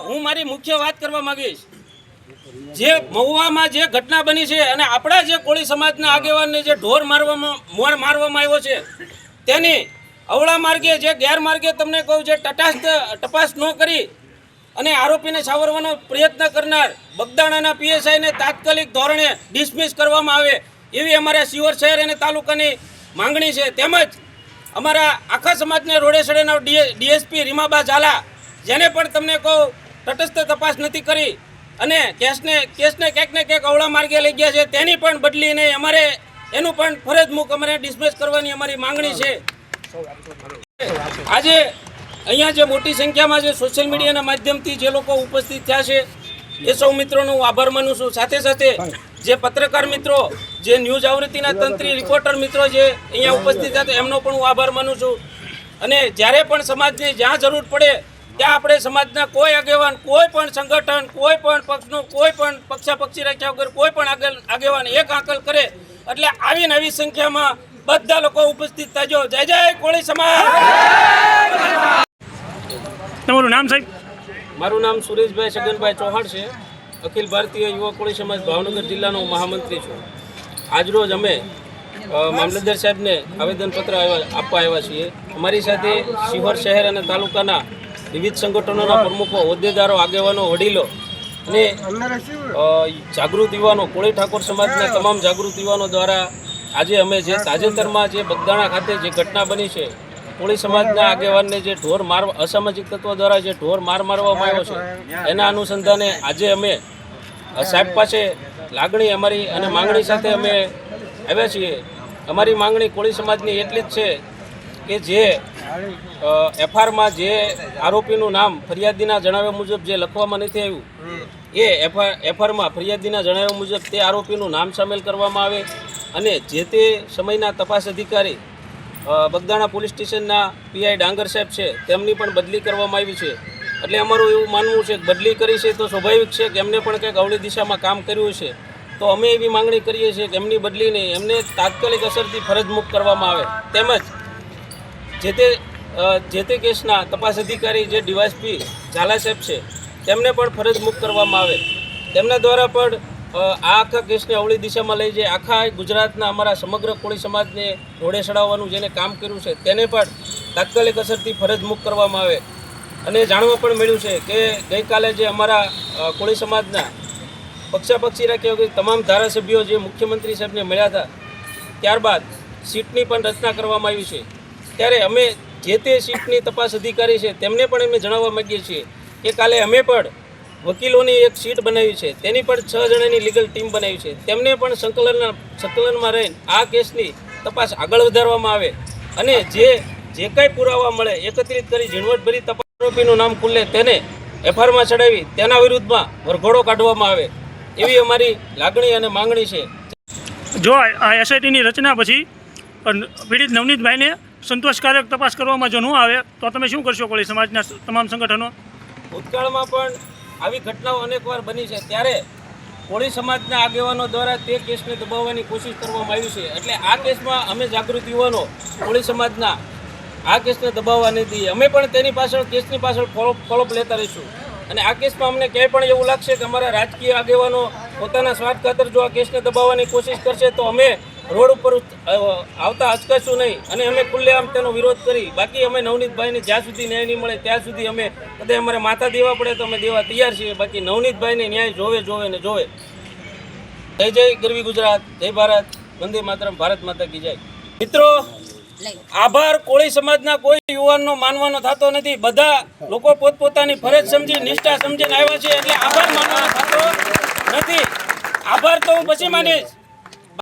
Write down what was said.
હું મારી મુખ્ય વાત કરવા માંગીશ। જે મહુવામાં જે ઘટના બની છે અને આપણા જે કોળી સમાજના આગેવાનને જે ઢોર મારવામાં આવ્યો છે તેની અવળા માર્ગે જે ગેરમાર્ગે તમને કહું જે તપાસ ન કરી અને આરોપીને સાવરવાનો પ્રયત્ન કરનાર બગદાણાના પીએસઆઈને તાત્કાલિક ધોરણે ડિસમિસ કરવામાં આવે એવી અમારા શિહોર શહેર અને તાલુકાની માંગણી છે। તેમજ અમારા આખા સમાજને રોડેસડેના ડીએસપી રીમાબા ઝાલા જેને પણ તમને કહું તટસ્થ તપાસ નથી કરી અને કેસને ક્યાંક ને ક્યાંક અવળા માર્ગે લઈ ગયા છે તેની પણ બદલીને અમારે એનું પણ ફરજ મૂક અમારે ડિસમિસ કરવાની અમારી માંગણી છે। આજે અહીંયા જે મોટી સંખ્યામાં જે સોશિયલ મીડિયાના માધ્યમથી જે લોકો ઉપસ્થિત થયા છે એ સૌ મિત્રોનો હું આભાર માનું છું। સાથે સાથે જે પત્રકાર મિત્રો જે ન્યૂઝ આવૃત્તિના તંત્રી રિપોર્ટર મિત્રો જે અહીંયા ઉપસ્થિત હતા એમનો પણ હું આભાર માનું છું। અને જ્યારે પણ સમાજની જ્યાં જરૂર પડે ત્યાં આપણે સમાજના કોઈ આગેવાન કોઈ પણ સંગઠન કોઈ પણ પક્ષનું કોઈ પણ પક્ષાપક્ષી રાખ્યા વગર કોઈ પણ આગેવાન એક આંકલ કરે એટલે આવીને આવી સંખ્યામાં બધા લોકો ઉપસ્થિત થજો। જય જય કોળી સમાજ। તમારું નામ સાહેબ? મારું નામ સુરેશભાઈ છગનભાઈ ચૌહાણ છે। અખિલ ભારતીય યુવા કોળી સમાજ ભાવનગર જિલ્લાનો મહામંત્રી છું। આજરોજ અમે મામલતદાર સાહેબને આવેદનપત્ર આપવા આવ્યા છીએ। અમારી સાથે શિહોર શહેર અને તાલુકાના વિવિધ સંગઠનોના પ્રમુખો હોદ્દેદારો આગેવાનો વડીલો અને જાગૃત યુવાનો કોળી ઠાકોર સમાજના તમામ જાગૃત યુવાનો દ્વારા આજે અમે જે તાજેતરમાં જે બગદાણા ખાતે જે ઘટના બની છે કોળી સમાજના આગેવાનને જે અસામાજિક તત્વો દ્વારા જે ઢોર મારવામાં આવ્યો છે એના અનુસંધાને આજે અમે સાહેબ પાસે લાગણી અમારી અને માંગણી સાથે અમે આવ્યા છીએ। અમારી માંગણી કોળી સમાજની એટલી જ છે કે જે એફઆઈઆરમાં જે આરોપીનું નામ ફરિયાદીના જણાવ્યા મુજબ જે લખવામાં નથી આવ્યું એ એફઆઈઆરમાં ફરિયાદીના જણાવ્યા મુજબ તે આરોપીનું નામ સામેલ કરવામાં આવે અને જે તે સમયના તપાસ અધિકારી બગદાણા પોલીસ સ્ટેશનના પીઆઈ ડાંગર સાહેબ છે તેમની પણ બદલી કરવામાં આવી છે। એટલે અમારું એવું માનવું છે કે બદલી કરી છે તો સ્વાભાવિક છે કે એમને પણ કંઈક અવળી દિશામાં કામ કર્યું છે તો અમે એવી માંગણી કરીએ છીએ કે એમની બદલીને એમને તાત્કાલિક અસરથી ફરજ મુક્ત કરવામાં આવે તેમજ જે તે કેસના તપાસ અધિકારી જે ડીવાયએસપી ઝાલા સાહેબ છે તેમને પણ ફરજ મુક્ત કરવામાં આવે। તેમના દ્વારા પણ આ આખા કેસને અવળી દિશામાં લઈ જાય આખા ગુજરાતના અમારા સમગ્ર કોળી સમાજને રોડે ચડાવવાનું જેને કામ કર્યું છે તેને પણ તાત્કાલિક અસરથી ફરજ મુક્ત કરવામાં આવે। અને જાણવા પણ મળ્યું છે કે ગઈકાલે જે અમારા કોળી સમાજના પક્ષાપક્ષી રાખ્યા વગર તમામ ધારાસભ્યો જે મુખ્યમંત્રી સાહેબને મળ્યા હતા ત્યારબાદ સીટની પણ રચના કરવામાં આવી છે। ત્યારે અમે જે તે સીટની તપાસ અધિકારી છે તેમને પણ અમે જણાવવા માગીએ છીએ કે કાલે અમે પણ વકીલોની એક સીટ બનાવી છે તેની પણ 6 જણાની લીગલ ટીમ બનાવી છે તેમને પણ સંકલનમાં રહીને આ કેસની તપાસ આગળ વધારવામાં આવે અને જે કંઈ પુરાવા મળે એકત્રિત કરી ઝીણવટભરી તપાસ આરોપીનું નામ ખુલ્લે તેને એફઆઈઆરમાં ચડાવી તેના વિરુદ્ધમાં વરઘોડો કાઢવામાં આવે એવી અમારી લાગણી અને માંગણી છે। જો આ એસઆઈટીની રચના પછી પીડિત નવનીતભાઈને સંતોષકારક તપાસ કરવામાં જો ન આવે તો તમે શું કરશો કોળી સમાજના તમામ સંગઠનો? ભૂતકાળમાં પણ આવી ઘટનાઓ અનેકવાર બની છે ત્યારે કોળી સમાજના આગેવાનો દ્વારા તે કેસને દબાવવાની કોશિશ કરવામાં આવી છે। એટલે આ કેસમાં અમે જાગૃત યુવાનો કોળી સમાજના આ કેસને દબાવવા નહીં દઈએ। અમે પણ તેની પાછળ કેસની પાછળ ફોલોઅપ લેતા રહીશું અને આ કેસમાં અમને ક્યાંય પણ એવું લાગશે કે અમારા રાજકીય આગેવાનો પોતાના સ્વાર્થ ખાતર જો આ કેસને દબાવવાની કોશિશ કરશે તો અમે રોડ ઉપર આવતા અચકાશું નહીં અને અમે ખુલ્લેઆમ તેનો વિરોધ કરી બાકી અમે નવનીતભાઈને જ્યાં સુધી ન્યાય નહીં મળે ત્યાં સુધી અમે કદાચ અમારે માથા દેવા પડે તો અમે દેવા તૈયાર છીએ। બાકી નવનીતભાઈને ન્યાય જોવે ને જોવે। જય જય ગરવી ગુજરાત, જય ભારત, વંદે માતરમ, ભારત માતા કી જય। મિત્રો આભાર કોળી સમાજના કોઈ યુવાનનો માનવાનો થતો નથી। બધા લોકો પોતપોતાની ફરજ સમજી નિષ્ઠા સમજીને આવ્યા છે એટલે આભાર માનવાનો થતો નથી। આભાર તો હું પછી માનીશ